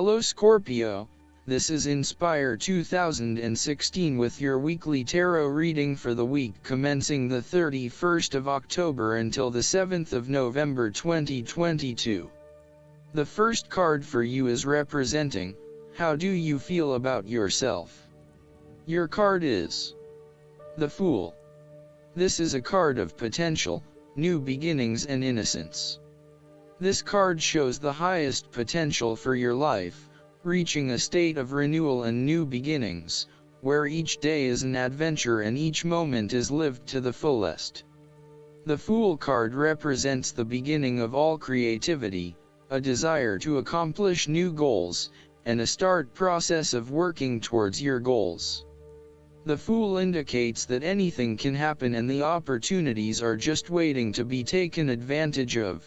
Hello Scorpio, this is Inspire 2016 with your weekly tarot reading for the week commencing the 31st of October until the 7th of November 2022. The first card for you is representing, how do you feel about yourself? Your card is the Fool. This is a card of potential, new beginnings and innocence. This card shows the highest potential for your life, reaching a state of renewal and new beginnings, where each day is an adventure and each moment is lived to the fullest. The Fool card represents the beginning of all creativity, a desire to accomplish new goals, and a start process of working towards your goals. The Fool indicates that anything can happen and the opportunities are just waiting to be taken advantage of.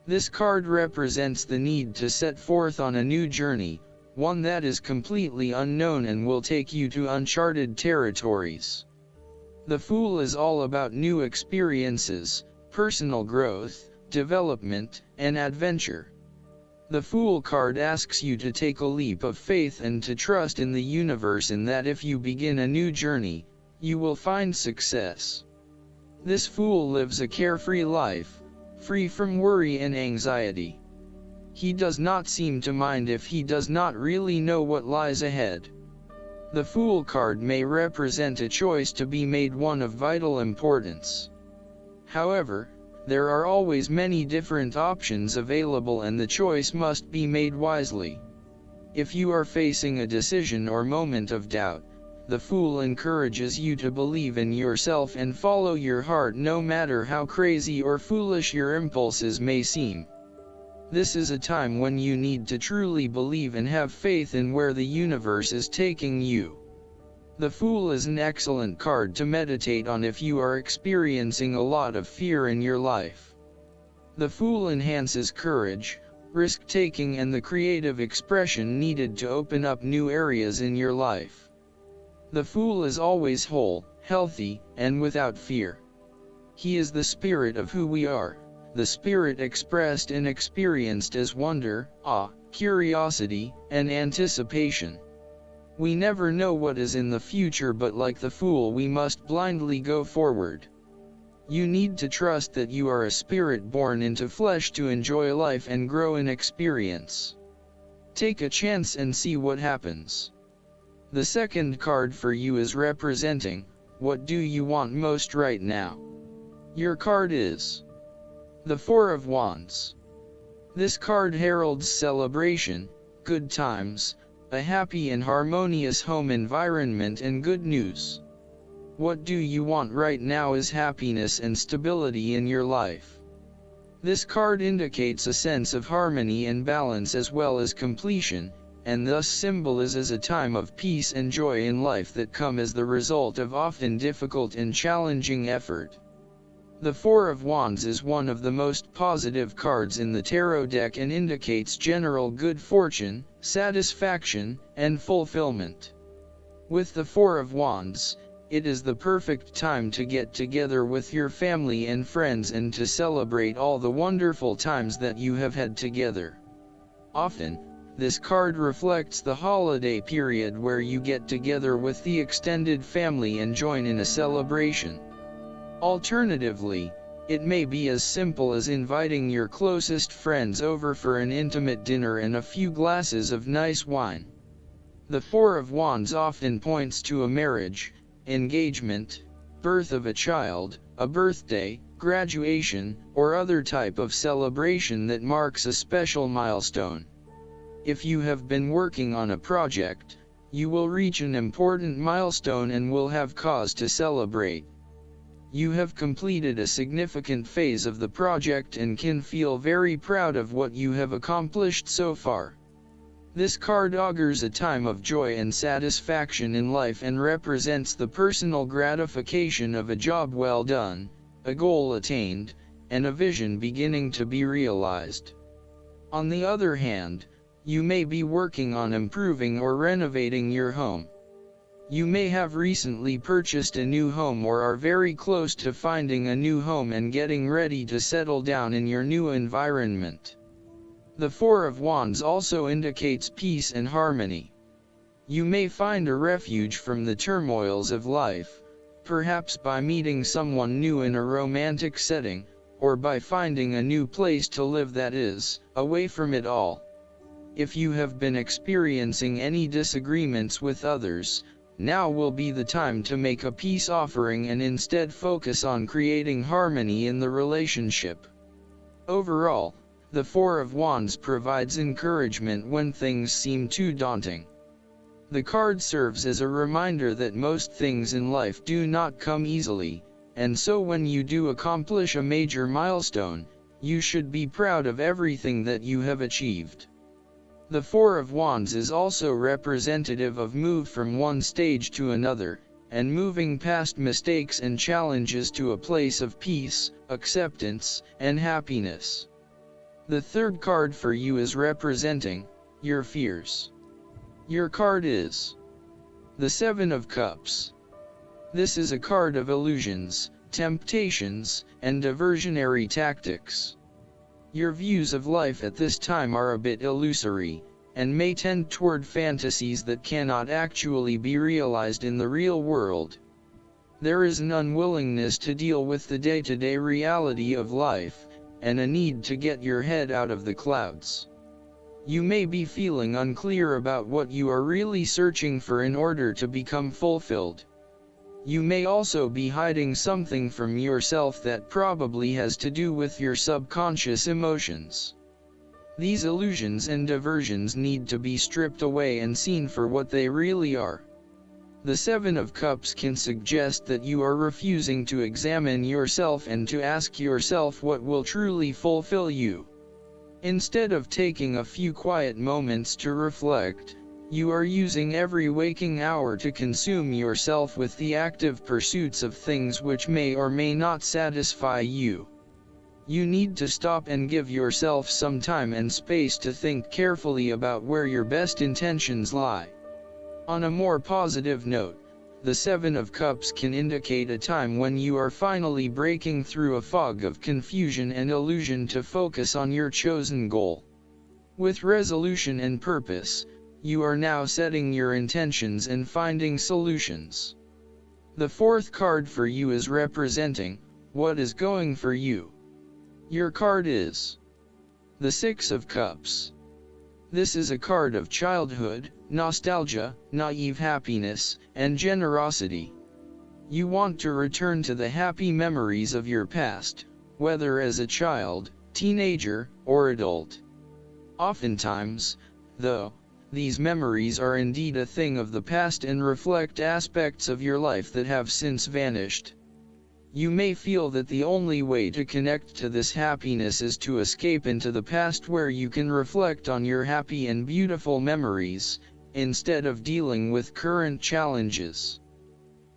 This card represents the need to set forth on a new journey, one that is completely unknown and will take you to uncharted territories. The Fool is all about new experiences, personal growth, development, and adventure. The Fool card asks you to take a leap of faith and to trust in the universe, and that if you begin a new journey, you will find success. This Fool lives a carefree life, free from worry and anxiety. He does not seem to mind if he does not really know what lies ahead. The Fool card may represent a choice to be made one of vital importance. However, there are always many different options available and the choice must be made wisely. If you are facing a decision or moment of doubt, the Fool encourages you to believe in yourself and follow your heart no matter how crazy or foolish your impulses may seem. This is a time when you need to truly believe and have faith in where the universe is taking you. The Fool is an excellent card to meditate on if you are experiencing a lot of fear in your life. The Fool enhances courage, risk-taking and the creative expression needed to open up new areas in your life. The Fool is always whole, healthy, and without fear. He is the spirit of who we are, the spirit expressed and experienced as wonder, awe, curiosity, and anticipation. We never know what is in the future, but like the Fool we must blindly go forward. You need to trust that you are a spirit born into flesh to enjoy life and grow in experience. Take a chance and see what happens. The second card for you is representing, what do you want most right now? Your card is the Four of Wands. This card heralds celebration, good times, a happy and harmonious home environment and good news. What do you want right now is happiness and stability in your life. This card indicates a sense of harmony and balance as well as completion, and thus symbolizes a time of peace and joy in life that come as the result of often difficult and challenging effort. The Four of Wands is one of the most positive cards in the tarot deck and indicates general good fortune, satisfaction, and fulfillment. With the Four of Wands, it is the perfect time to get together with your family and friends and to celebrate all the wonderful times that you have had together. Often, this card reflects the holiday period where you get together with the extended family and join in a celebration. Alternatively, it may be as simple as inviting your closest friends over for an intimate dinner and a few glasses of nice wine. The Four of Wands often points to a marriage, engagement, birth of a child, a birthday, graduation, or other type of celebration that marks a special milestone. If you have been working on a project, you will reach an important milestone and will have cause to celebrate. You have completed a significant phase of the project and can feel very proud of what you have accomplished so far. This card augurs a time of joy and satisfaction in life and represents the personal gratification of a job well done, a goal attained, and a vision beginning to be realized. On the other hand, you may be working on improving or renovating your home. You may have recently purchased a new home or are very close to finding a new home and getting ready to settle down in your new environment. The Four of Wands also indicates peace and harmony. You may find a refuge from the turmoils of life, perhaps by meeting someone new in a romantic setting, or by finding a new place to live that is, away from it all. If you have been experiencing any disagreements with others, now will be the time to make a peace offering and instead focus on creating harmony in the relationship. Overall, the Four of Wands provides encouragement when things seem too daunting. The card serves as a reminder that most things in life do not come easily, and so when you do accomplish a major milestone, you should be proud of everything that you have achieved. The Four of Wands is also representative of move from one stage to another, and moving past mistakes and challenges to a place of peace, acceptance, and happiness. The third card for you is representing your fears. Your card is the Seven of Cups. This is a card of illusions, temptations, and diversionary tactics. Your views of life at this time are a bit illusory, and may tend toward fantasies that cannot actually be realized in the real world. There is an unwillingness to deal with the day-to-day reality of life, and a need to get your head out of the clouds. You may be feeling unclear about what you are really searching for in order to become fulfilled. You may also be hiding something from yourself that probably has to do with your subconscious emotions. These illusions and diversions need to be stripped away and seen for what they really are. The Seven of Cups can suggest that you are refusing to examine yourself and to ask yourself what will truly fulfill you. Instead of taking a few quiet moments to reflect, you are using every waking hour to consume yourself with the active pursuits of things which may or may not satisfy you. You need to stop and give yourself some time and space to think carefully about where your best intentions lie. On a more positive note, the Seven of Cups can indicate a time when you are finally breaking through a fog of confusion and illusion to focus on your chosen goal. With resolution and purpose, you are now setting your intentions and finding solutions. The fourth card for you is representing what is going for you. Your card is the Six of Cups. This is a card of childhood, nostalgia, naive happiness, and generosity. You want to return to the happy memories of your past, whether as a child, teenager, or adult. Oftentimes, though, these memories are indeed a thing of the past and reflect aspects of your life that have since vanished. You may feel that the only way to connect to this happiness is to escape into the past where you can reflect on your happy and beautiful memories, instead of dealing with current challenges.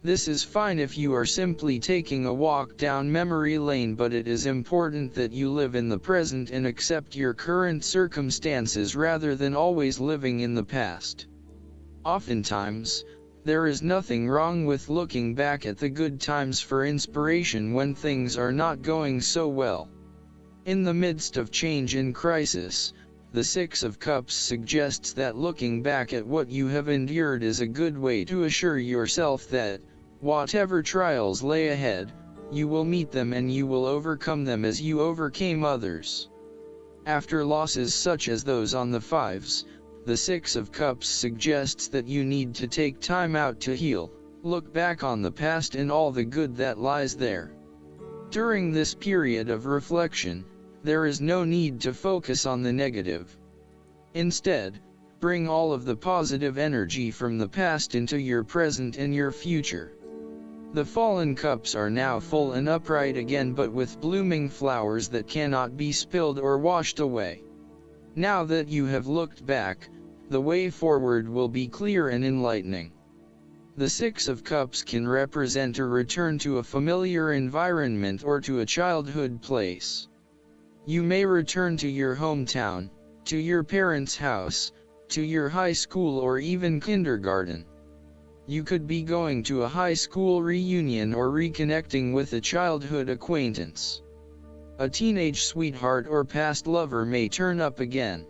This is fine if you are simply taking a walk down memory lane, but it is important that you live in the present and accept your current circumstances rather than always living in the past. Oftentimes, there is nothing wrong with looking back at the good times for inspiration when things are not going so well. In the midst of change and crisis, the Six of Cups suggests that looking back at what you have endured is a good way to assure yourself that, whatever trials lay ahead, you will meet them and you will overcome them as you overcame others. After losses such as those on the Fives, the Six of Cups suggests that you need to take time out to heal, look back on the past and all the good that lies there. During this period of reflection, there is no need to focus on the negative. Instead, bring all of the positive energy from the past into your present and your future. The fallen cups are now full and upright again, but with blooming flowers that cannot be spilled or washed away. Now that you have looked back, the way forward will be clear and enlightening. The Six of Cups can represent a return to a familiar environment or to a childhood place. You may return to your hometown, to your parents' house, to your high school or even kindergarten. You could be going to a high school reunion or reconnecting with a childhood acquaintance. A teenage sweetheart or past lover may turn up again.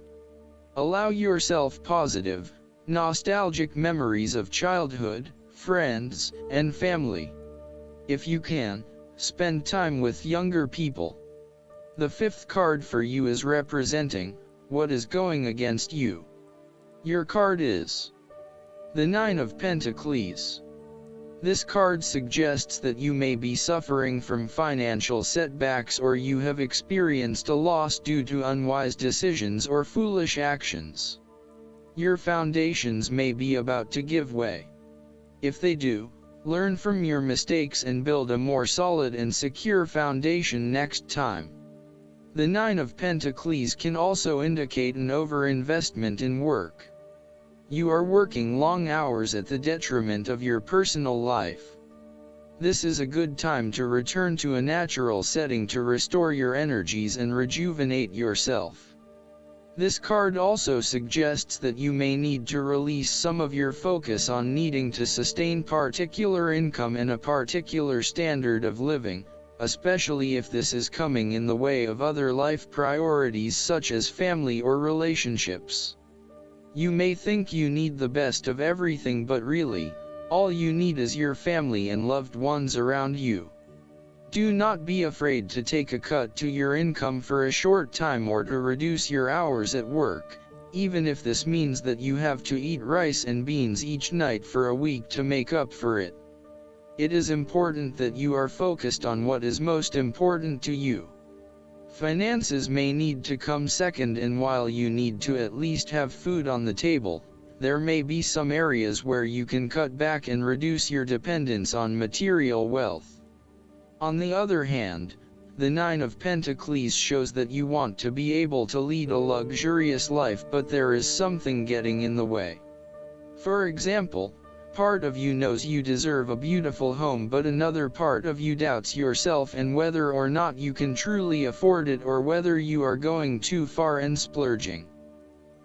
Allow yourself positive, nostalgic memories of childhood, friends, and family. If you can, spend time with younger people. The fifth card for you is representing what is going against you. Your card is the Nine of Pentacles. This card suggests that you may be suffering from financial setbacks, or you have experienced a loss due to unwise decisions or foolish actions. Your foundations may be about to give way. If they do, learn from your mistakes and build a more solid and secure foundation next time. The Nine of Pentacles can also indicate an overinvestment in work. You are working long hours at the detriment of your personal life. This is a good time to return to a natural setting to restore your energies and rejuvenate yourself. This card also suggests that you may need to release some of your focus on needing to sustain particular income and a particular standard of living, especially if this is coming in the way of other life priorities such as family or relationships. You may think you need the best of everything, but really, all you need is your family and loved ones around you. Do not be afraid to take a cut to your income for a short time or to reduce your hours at work, even if this means that you have to eat rice and beans each night for a week to make up for it. It is important that you are focused on what is most important to you. Finances may need to come second, and while you need to at least have food on the table, there may be some areas where you can cut back and reduce your dependence on material wealth. On the other hand, the Nine of Pentacles shows that you want to be able to lead a luxurious life, but there is something getting in the way. For example, part of you knows you deserve a beautiful home, but another part of you doubts yourself and whether or not you can truly afford it, or whether you are going too far and splurging.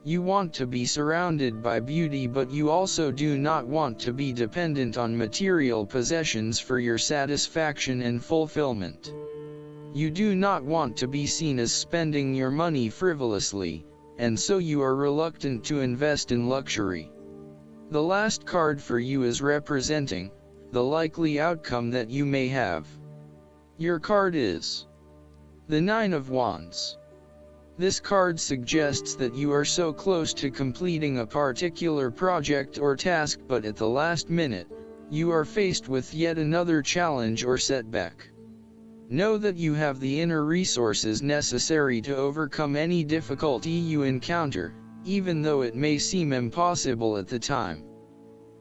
You want to be surrounded by beauty, but you also do not want to be dependent on material possessions for your satisfaction and fulfillment. You do not want to be seen as spending your money frivolously, and so you are reluctant to invest in luxury. The last card for you is representing the likely outcome that you may have. Your card is the Nine of Wands. This card suggests that you are so close to completing a particular project or task, but at the last minute, you are faced with yet another challenge or setback. Know that you have the inner resources necessary to overcome any difficulty you encounter, even though it may seem impossible at the time.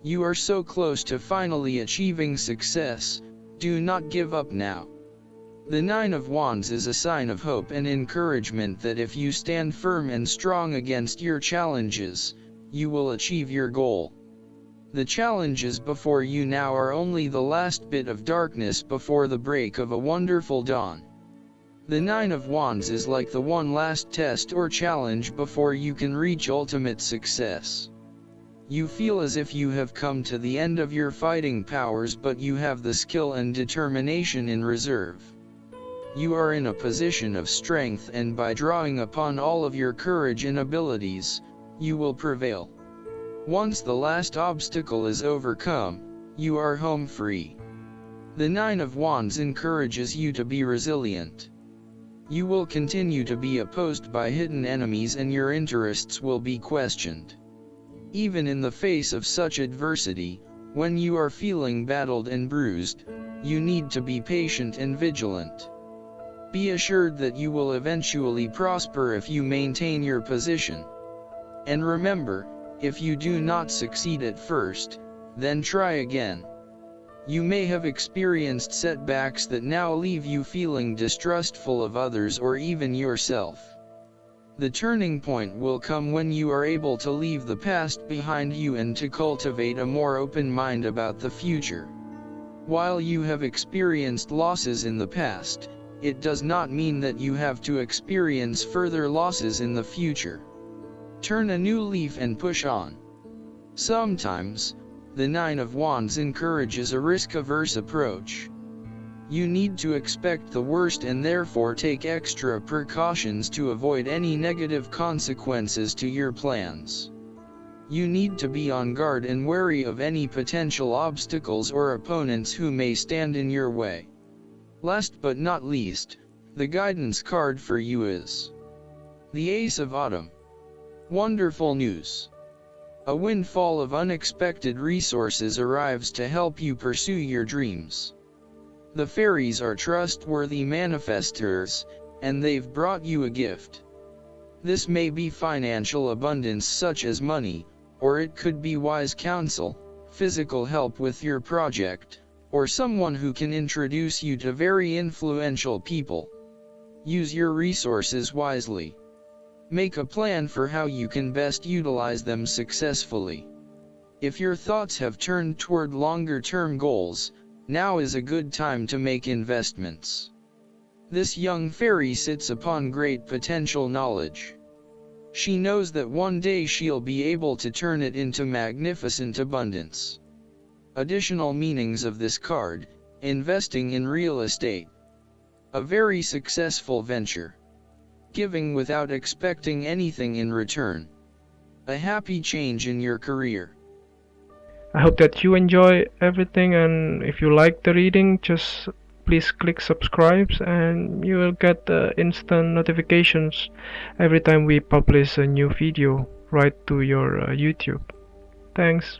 You are so close to finally achieving success. Do not give up now. The Nine of Wands is a sign of hope and encouragement that if you stand firm and strong against your challenges, you will achieve your goal. The challenges before you now are only the last bit of darkness before the break of a wonderful dawn. The Nine of Wands is like the one last test or challenge before you can reach ultimate success. You feel as if you have come to the end of your fighting powers, but you have the skill and determination in reserve. You are in a position of strength, and by drawing upon all of your courage and abilities, you will prevail. Once the last obstacle is overcome, you are home free. The Nine of Wands encourages you to be resilient. You will continue to be opposed by hidden enemies, and your interests will be questioned. Even in the face of such adversity, when you are feeling battered and bruised, you need to be patient and vigilant. Be assured that you will eventually prosper if you maintain your position. And remember, if you do not succeed at first, then try again. You may have experienced setbacks that now leave you feeling distrustful of others or even yourself. The turning point will come when you are able to leave the past behind you and to cultivate a more open mind about the future. While you have experienced losses in the past, it does not mean that you have to experience further losses in the future. Turn a new leaf and push on. Sometimes, the Nine of Wands encourages a risk-averse approach. You need to expect the worst and therefore take extra precautions to avoid any negative consequences to your plans. You need to be on guard and wary of any potential obstacles or opponents who may stand in your way. Last but not least, the guidance card for you is the Ace of Autumn. Wonderful news! A windfall of unexpected resources arrives to help you pursue your dreams. The fairies are trustworthy manifestors, and they've brought you a gift. This may be financial abundance such as money, or it could be wise counsel, physical help with your project, or someone who can introduce you to very influential people. Use your resources wisely. Make a plan for how you can best utilize them successfully. If your thoughts have turned toward longer-term goals, now is a good time to make investments. This young fairy sits upon great potential knowledge. She knows that one day she'll be able to turn it into magnificent abundance. Additional meanings of this card: investing in real estate. A very successful venture. Giving without expecting anything in return. A happy change in your career. I hope that you enjoy everything, and if you like the reading, just please click subscribe and you will get instant notifications every time we publish a new video right to your YouTube. Thanks.